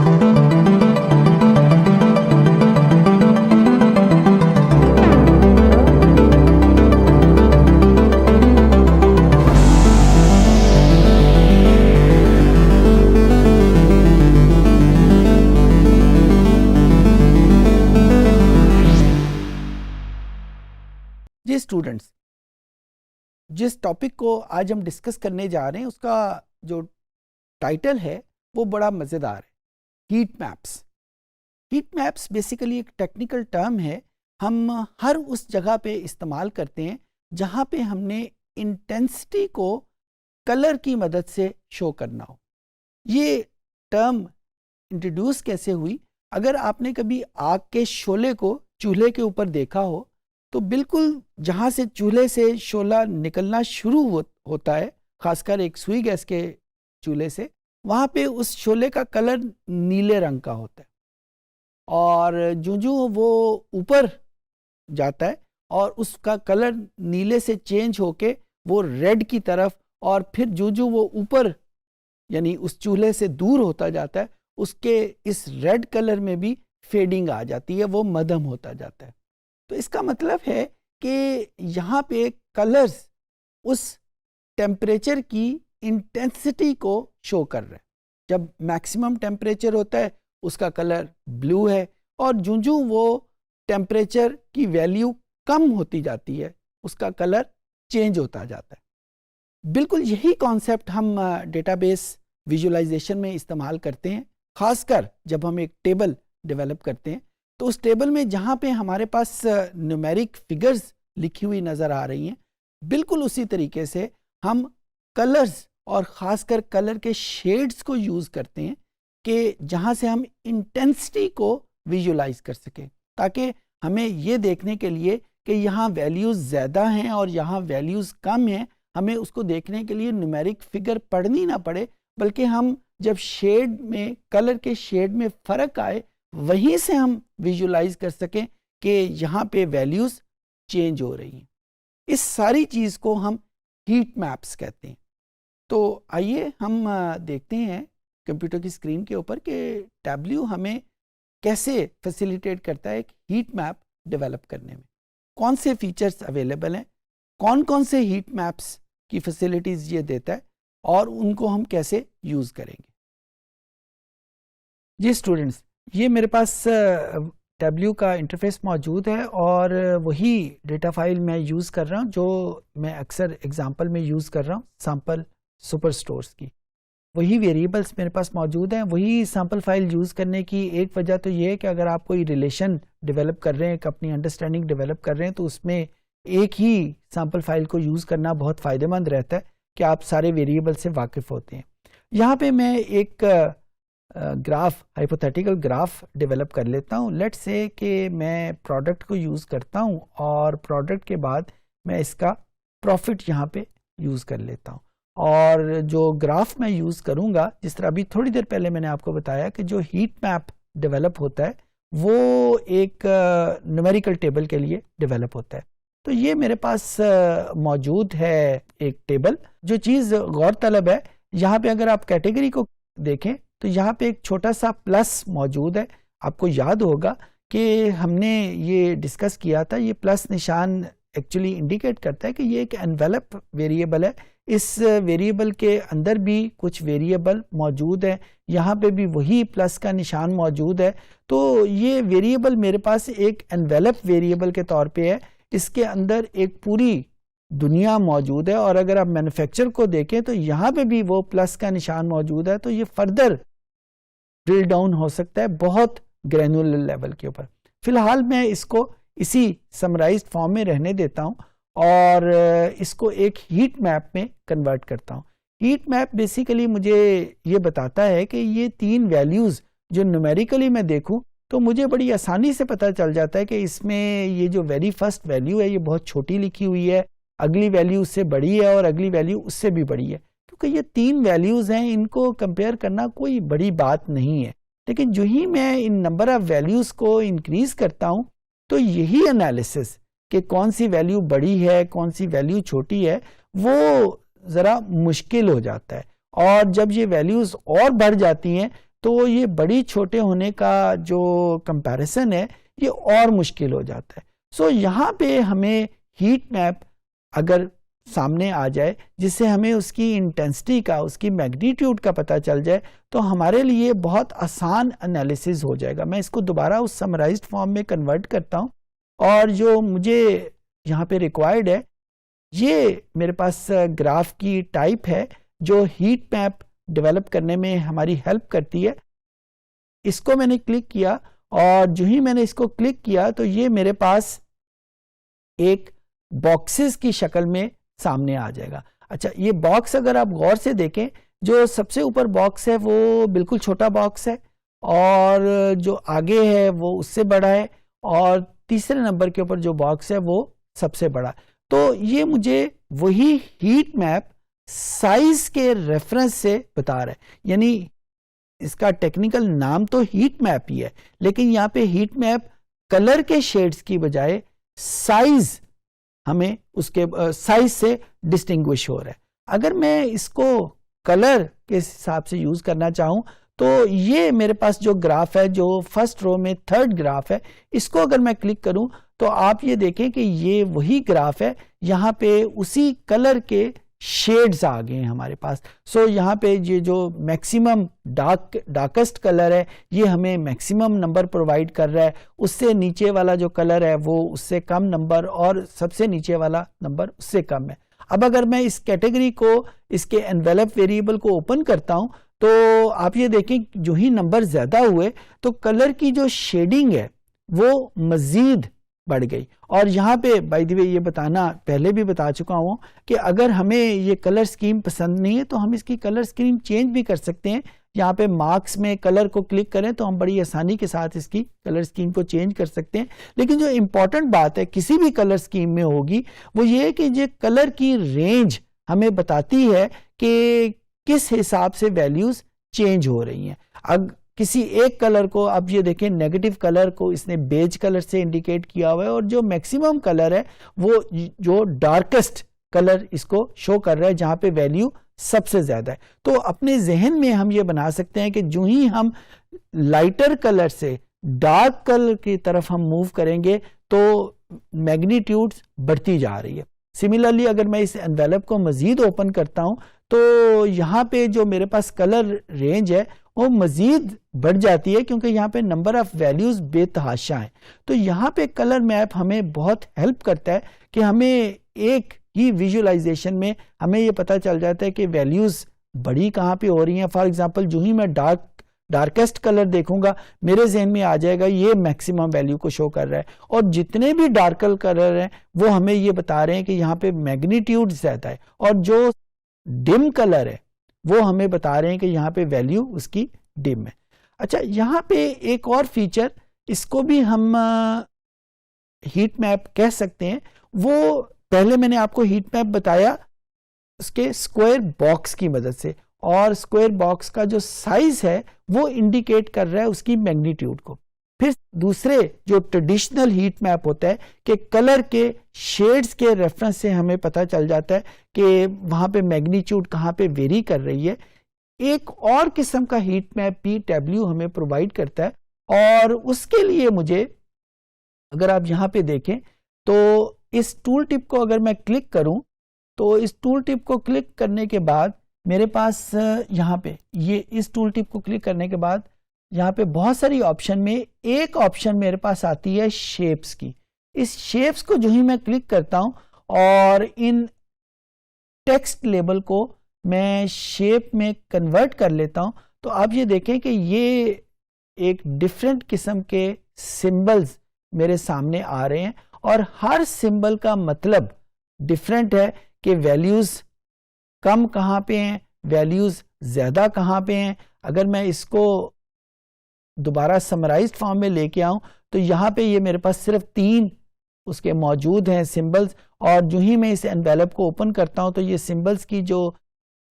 जी students, जिस topic को आज हम डिस्कस करने जा रहे हैं उसका जो टाइटल है वो बड़ा मज़ेदार है, heat maps. Heat maps basically एक टेक्निकल टर्म है, हम हर उस जगह पे इस्तेमाल करते हैं जहाँ पे हमने इंटेंसिटी को कलर की मदद से शो करना हो। ये टर्म इंट्रोड्यूस कैसे हुई? अगर आपने कभी आग के शोले को चूल्हे के ऊपर देखा हो तो बिल्कुल जहाँ से चूल्हे से शोला निकलना शुरू होता है, खासकर एक सुई गैस के चूल्हे से, वहाँ पे उस शोले का कलर नीले रंग का होता है और जो वो ऊपर जाता है और उसका कलर नीले से चेंज होके वो रेड की तरफ, और फिर जो वो ऊपर यानी उस चूल्हे से दूर होता जाता है उसके इस रेड कलर में भी फेडिंग आ जाती है, वो मध्यम होता जाता है। तो इसका मतलब है कि यहाँ पे कलर्स उस टेम्परेचर की इंटेंसिटी को शो कर रहे हैं। जब मैक्सिमम टेम्परेचर होता है उसका कलर ब्लू है, और जो वो टेम्परेचर की वैल्यू कम होती जाती है उसका कलर चेंज होता जाता है। बिल्कुल यही कॉन्सेप्ट हम डेटाबेस विजुअलाइजेशन में इस्तेमाल करते हैं, खासकर जब हम एक टेबल डेवलप करते हैं तो उस टेबल में जहाँ पे हमारे पास न्यूमेरिक फिगर्स लिखी हुई नज़र आ रही हैं, बिल्कुल उसी तरीके से हम कलर्स और ख़ासकर कलर के शेड्स को यूज़ करते हैं कि जहाँ से हम इंटेंसिटी को विजुलाइज कर सकें, ताकि हमें ये देखने के लिए कि यहाँ वैल्यूज़ ज़्यादा हैं और यहाँ वैल्यूज़ कम हैं, हमें उसको देखने के लिए न्यूमेरिक फिगर पढ़नी ना पड़े, बल्कि हम जब शेड में, कलर के शेड में फ़र्क आए, वहीं से हम विजुलाइज कर सकें कि यहाँ पे वैल्यूज़ चेंज हो रही हैं। इस सारी चीज़ को हम हीट मैप्स कहते हैं। तो आइए हम देखते हैं कंप्यूटर की स्क्रीन के ऊपर कि टैब्ल्यू हमें कैसे फैसिलिटेट करता है एक हीट मैप डेवलप करने में, कौन से फीचर्स अवेलेबल हैं, कौन कौन से हीट मैप्स की फैसिलिटीज़ ये देता है और उनको हम कैसे यूज़ करेंगे। जी स्टूडेंट्स, ये मेरे पास टैब्ल्यू का इंटरफेस मौजूद है और वही डेटा फाइल मैं यूज़ कर रहा हूँ जो मैं अक्सर एग्जांपल में यूज़ कर रहा हूँ, सैम्पल सुपरस्टोर्स की। वही वेरिएबल्स मेरे पास मौजूद हैं। वही सैम्पल फाइल यूज़ करने की एक वजह तो ये है कि अगर आप कोई रिलेशन डेवलप कर रहे हैं, एक अपनी अंडरस्टैंडिंग डेवलप कर रहे हैं, तो उसमें एक ही सैम्पल फाइल को यूज़ करना बहुत फ़ायदेमंद रहता है कि आप सारे वेरिएबल से वाकिफ़ होते हैं। यहाँ पे मैं एक ग्राफ, हाइपोथेटिकल ग्राफ डेवलप कर लेता हूँ। लेट्स से कि मैं प्रोडक्ट को यूज़ करता हूँ और प्रोडक्ट के बाद मैं इसका प्रॉफिट यहाँ पे यूज़ कर लेता हूँ, और जो ग्राफ मैं यूज़ करूँगा, जिस तरह अभी थोड़ी देर पहले मैंने आपको बताया कि जो हीट मैप डेवलप होता है वो एक न्यूमेरिकल टेबल के लिए डेवलप होता है। तो ये मेरे पास मौजूद है एक टेबल। जो चीज़ गौरतलब है, यहाँ पे अगर आप कैटेगरी को देखें तो यहाँ पे एक छोटा सा प्लस मौजूद है। आपको याद होगा कि हमने ये डिस्कस किया था, ये प्लस निशान एक्चुअली इंडिकेट करता है कि ये एक एनवेलप वेरिएबल है। इस वेरिएबल के अंदर भी कुछ वेरिएबल मौजूद है, यहाँ पे भी वही प्लस का निशान मौजूद है। तो ये वेरिएबल मेरे पास एक एनवेलप वेरिएबल के तौर पे है, इसके अंदर एक पूरी दुनिया मौजूद है। और अगर आप मैन्युफैक्चर को देखें तो यहाँ पे भी वो प्लस का निशान मौजूद है। तो ये फर्दर ड्रिल डाउन हो सकता है बहुत ग्रैनुलर लेवल के ऊपर। फिलहाल मैं इसको इसी समराइज्ड फॉर्म में रहने देता हूँ और इसको एक हीट मैप में कन्वर्ट करता हूँ। हीट मैप बेसिकली मुझे ये बताता है कि ये तीन वैल्यूज़ जो न्यूमेरिकली मैं देखूँ तो मुझे बड़ी आसानी से पता चल जाता है कि इसमें ये जो वेरी फर्स्ट वैल्यू है ये बहुत छोटी लिखी हुई है, अगली वैल्यू उससे बड़ी है और अगली वैल्यू उससे भी बड़ी है। क्योंकि ये तीन वैल्यूज़ हैं, इनको कंपेयर करना कोई बड़ी बात नहीं है। लेकिन जो ही मैं इन नंबर ऑफ़ वैल्यूज़ को इंक्रीज़ करता हूँ तो यही एनालिसिस कि कौन सी वैल्यू बड़ी है कौन सी वैल्यू छोटी है वो ज़रा मुश्किल हो जाता है। और जब ये वैल्यूज़ और बढ़ जाती हैं तो ये बड़ी छोटे होने का जो कंपैरिजन है ये और मुश्किल हो जाता है। सो यहाँ पे हमें हीट मैप अगर सामने आ जाए जिससे हमें उसकी इंटेंसिटी का, उसकी मैग्नीट्यूड का पता चल जाए, तो हमारे लिए बहुत आसान एनालिसिस हो जाएगा। मैं इसको दोबारा उस समराइज्ड फॉर्म में कन्वर्ट करता हूँ और जो मुझे यहाँ पे रिक्वायर्ड है ये मेरे पास ग्राफ की टाइप है जो हीट मैप डेवलप करने में हमारी हेल्प करती है। इसको मैंने क्लिक किया और जो ही मैंने इसको क्लिक किया तो ये मेरे पास एक बॉक्सेस की शक्ल में सामने आ जाएगा। अच्छा, ये बॉक्स अगर आप गौर से देखें, जो सबसे ऊपर बॉक्स है वो बिल्कुल छोटा बॉक्स है और जो आगे है वो उससे बड़ा है और तीसरे नंबर के ऊपर जो बॉक्स है वो सबसे बड़ा। तो ये मुझे वही हीट मैप साइज के रेफरेंस से बता रहा है, यानी इसका टेक्निकल नाम तो हीट मैप ही है, लेकिन यहाँ पे हीट मैप कलर के शेड्स की बजाय साइज हमें उसके साइज से डिस्टिंग्विश हो रहा है। अगर मैं इसको कलर के हिसाब से यूज करना चाहूं तो ये मेरे पास जो ग्राफ है, जो फर्स्ट रो में थर्ड ग्राफ है, इसको अगर मैं क्लिक करूं तो आप ये देखें कि ये वही ग्राफ है, यहाँ पे उसी कलर के शेड्स आ गए हैं हमारे पास। सो यहाँ पे ये जो मैक्सिमम डार्केस्ट कलर है ये हमें मैक्सिमम नंबर प्रोवाइड कर रहा है, उससे नीचे वाला जो कलर है वो उससे कम नंबर और सबसे नीचे वाला नंबर उससे कम है। अब अगर मैं इस कैटेगरी को, इसके एनवेलप वेरिएबल को ओपन करता हूं तो आप ये देखें जो ही नंबर ज्यादा हुए तो कलर की जो शेडिंग है वो मजीद बढ़ गई। और यहाँ पे बाय द वे ये बताना पहले भी बता चुका हूँ कि अगर हमें ये कलर स्कीम पसंद नहीं है तो हम इसकी कलर स्कीम चेंज भी कर सकते हैं। यहाँ पे मार्क्स में कलर को क्लिक करें तो हम बड़ी आसानी के साथ इसकी कलर स्कीम को चेंज कर सकते हैं। लेकिन जो इंपॉर्टेंट बात है किसी भी कलर स्कीम में होगी वो ये है कि ये कलर की रेंज हमें बताती है कि किस हिसाब से वैल्यूज चेंज हो रही हैं। अब किसी एक कलर को, आप ये देखें नेगेटिव कलर को इसने बेज कलर से इंडिकेट किया हुआ है और जो मैक्सिमम कलर है वो जो डार्केस्ट कलर इसको शो कर रहा है जहां पे वैल्यू सबसे ज्यादा है। तो अपने जहन में हम ये बना सकते हैं कि जो ही हम लाइटर कलर से डार्क कलर की तरफ हम मूव करेंगे तो मैग्नीट्यूड्स बढ़ती जा रही है। सिमिलरली अगर मैं इस एनवेलप को मजीद ओपन करता हूं तो यहाँ पे जो मेरे पास कलर रेंज है वो मजीद बढ़ जाती है क्योंकि यहाँ पे नंबर ऑफ वैल्यूज बेतहाशा है। तो यहाँ पे कलर मैप हमें बहुत हेल्प करता है कि हमें एक ही विजुअलाइजेशन में हमें ये पता चल जाता है कि वैल्यूज बड़ी कहाँ पे हो रही हैं। फॉर एग्जांपल जो ही मैं डार्केस्ट कलर देखूंगा मेरे जहन में आ जाएगा ये मैक्सिमम वैल्यू को शो कर रहा है, और जितने भी डार्कर कलर हैं वो हमें ये बता रहे हैं कि यहाँ पे मैग्नीट्यूड ज्यादा है, और जो डिम कलर है वो हमें बता रहे हैं कि यहाँ पे वैल्यू उसकी डिम है। अच्छा, यहाँ पे एक और फीचर, इसको भी हम हीट मैप कह सकते हैं। वो पहले मैंने आपको हीट मैप बताया उसके स्क्वायर बॉक्स की मदद से, और स्क्वायर बॉक्स का जो साइज है वो इंडिकेट कर रहा है उसकी मैग्नीट्यूड को। फिर दूसरे जो ट्रेडिशनल हीट मैप होता है कि कलर के शेड्स के रेफरेंस से हमें पता चल जाता है कि वहां पे मैग्नीट्यूड कहाँ पे वेरी कर रही है। एक और किस्म का हीट मैप PW हमें प्रोवाइड करता है, और उसके लिए मुझे, अगर आप यहाँ पे देखें तो इस टूल टिप को अगर मैं क्लिक करूं तो इस टूल टिप को क्लिक करने के बाद मेरे पास यहाँ पे ये इस टूल टिप को क्लिक करने के बाद यहाँ पे बहुत सारी ऑप्शन में एक ऑप्शन मेरे पास आती है शेप्स की। इस शेप्स को जो ही मैं क्लिक करता हूं और इन टेक्स्ट लेबल को मैं शेप में कन्वर्ट कर लेता हूं तो आप ये देखें कि ये एक डिफरेंट किस्म के सिंबल्स मेरे सामने आ रहे हैं, और हर सिंबल का मतलब डिफरेंट है कि वैल्यूज कम कहाँ पे हैं, वैल्यूज ज्यादा कहाँ पे हैं। अगर मैं इसको दोबारा समराइज्ड फॉर्म में लेके आऊं तो यहाँ पे ये मेरे पास सिर्फ 3 उसके मौजूद हैं सिंबल्स, और जो ही मैं इस एनवेलप को ओपन करता हूं तो ये सिंबल्स की जो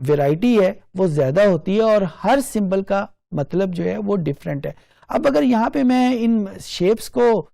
वैरायटी है वो ज्यादा होती है, और हर सिंबल का मतलब जो है वो डिफरेंट है। अब अगर यहाँ पे मैं इन शेप्स को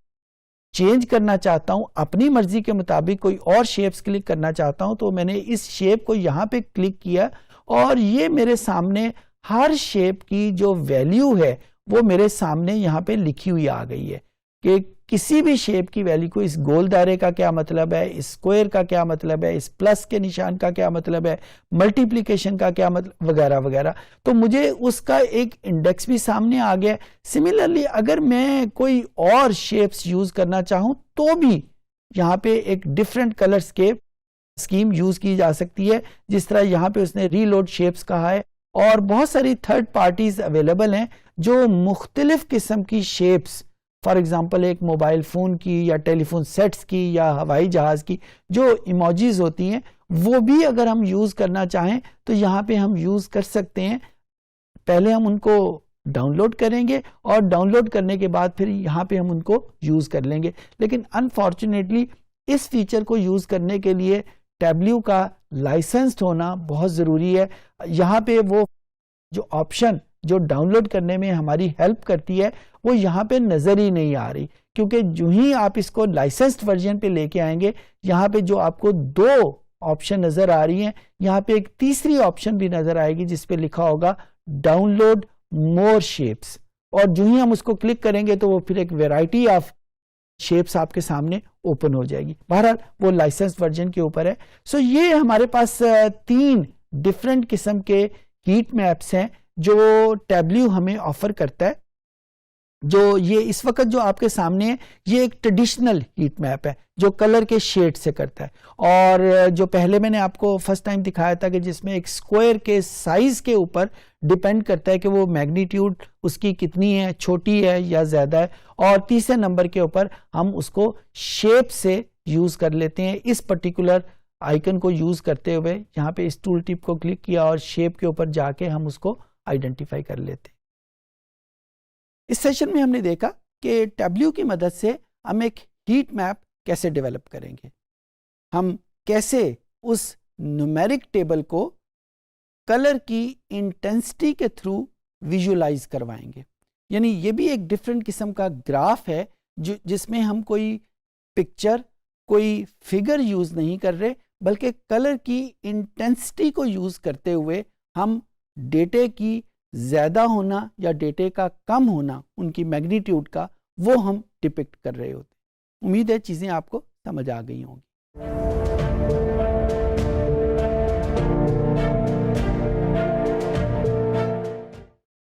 चेंज करना चाहता हूं, अपनी मर्जी के मुताबिक कोई और शेप्स क्लिक करना चाहता हूं, तो मैंने इस शेप को यहाँ पे क्लिक किया और ये मेरे सामने हर शेप की जो वैल्यू है वो मेरे सामने यहाँ पे लिखी हुई आ गई है कि किसी भी शेप की वैल्यू को, इस गोल दायरे का क्या मतलब है, इस स्क्वायर का क्या मतलब है, इस प्लस के निशान का क्या मतलब है, मल्टीप्लिकेशन का क्या मतलब, वगैरह वगैरह। तो मुझे उसका एक इंडेक्स भी सामने आ गया। सिमिलरली अगर मैं कोई और शेप्स यूज करना चाहूं तो भी यहाँ पे एक डिफरेंट कलर स्कीम यूज की जा सकती है, जिस तरह यहाँ पे उसने रीलोड शेप्स कहा है। और बहुत सारी थर्ड पार्टीज अवेलेबल हैं जो मुख्तलिफ किस्म की शेप्स, फॉर एग्जाम्पल एक मोबाइल फ़ोन की या टेलीफोन सेट्स की या हवाई जहाज़ की जो इमोजीज होती हैं, वो भी अगर हम यूज़ करना चाहें तो यहाँ पे हम यूज़ कर सकते हैं। पहले हम उनको डाउनलोड करेंगे और डाउनलोड करने के बाद फिर यहाँ पे हम उनको यूज़ कर लेंगे। लेकिन अनफॉर्चुनेटली इस फीचर को यूज़ करने के लिए टैबल्यू का लाइसेंस्ड होना बहुत ज़रूरी है। यहाँ पे वो जो ऑप्शन जो डाउनलोड करने में हमारी हेल्प करती है वो यहाँ पे नज़र ही नहीं आ रही, क्योंकि जो ही आप इसको लाइसेंस्ड वर्जन पे लेके आएंगे, यहाँ पे जो आपको 2 ऑप्शन नज़र आ रही हैं, यहाँ पे एक तीसरी ऑप्शन भी नज़र आएगी जिस पे लिखा होगा डाउनलोड मोर शेप्स, और जो ही हम उसको क्लिक करेंगे तो वो फिर एक वैरायटी ऑफ शेप्स आपके सामने ओपन हो जाएगी। बहरहाल वो लाइसेंस वर्जन के ऊपर है। सो ये हमारे पास 3 डिफरेंट किस्म के हीट मैप्स हैं जो टैबल्यू हमें ऑफर करता है। जो ये इस वक्त जो आपके सामने है ये एक ट्रेडिशनल हीट मैप है जो कलर के शेड से करता है, और जो पहले मैंने आपको फर्स्ट टाइम दिखाया था कि जिसमें एक स्क्वायर के साइज के ऊपर डिपेंड करता है कि वो मैग्नीट्यूड उसकी कितनी है, छोटी है या ज्यादा है, और तीसरे नंबर के ऊपर हम उसको शेप से यूज कर लेते हैं। इस पर्टिकुलर आइकन को यूज करते हुए यहाँ पे इस टूल टिप को क्लिक किया और शेप के ऊपर जाके हम उसको आइडेंटिफाई कर लेते हैं। इस सेशन में हमने देखा कि टैबल्यू की मदद से हम एक हीट मैप कैसे डेवलप करेंगे, हम कैसे उस न्यूमेरिक टेबल को कलर की इंटेंसिटी के थ्रू विजुलाइज करवाएंगे। यानी ये भी एक डिफरेंट किस्म का ग्राफ है जिसमें हम कोई पिक्चर, कोई फिगर यूज नहीं कर रहे, बल्कि कलर की इंटेंसिटी को यूज करते हुए हम डेटे की ज्यादा होना या डेटे का कम होना, उनकी मैग्नीट्यूड का, वो हम डिपिक्ट कर रहे होते। उम्मीद है चीजें आपको समझ आ गई होंगी।